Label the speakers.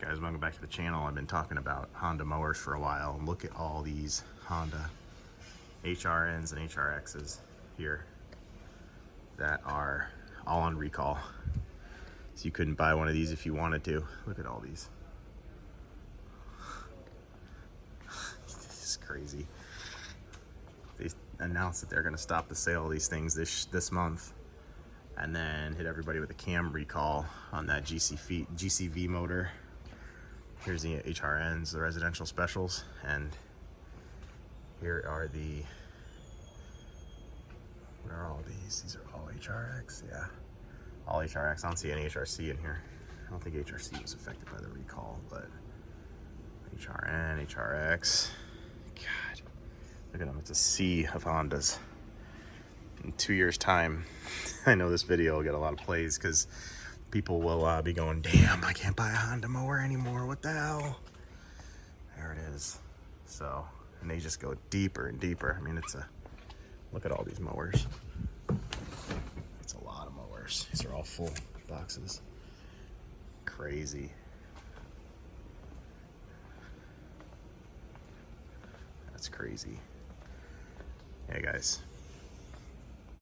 Speaker 1: Guys, welcome back to the channel. I've been talking about Honda mowers for a while, and look at all these Honda HRNs and HRXs here that are all on recall. So you couldn't buy one of these if you wanted to. Look at all these. This is crazy. They announced that they're going to stop the sale of these things this month, and then hit everybody with a cam recall on that GCV motor. Here's the HRNs, the residential specials, and here are the, what are all these? These are all HRX, yeah. All HRX, I don't see any HRC in here. I don't think HRC was affected by the recall, but HRN, HRX, God, look at them, it's a sea of Hondas. In 2 years' time, I know this video will get a lot of plays because people will be going, damn, I can't buy a Honda mower anymore, what the hell? There it is. So, and they just go deeper and deeper. I mean, look at all these mowers. It's a lot of mowers. These are all full boxes. Crazy. That's crazy. Hey guys,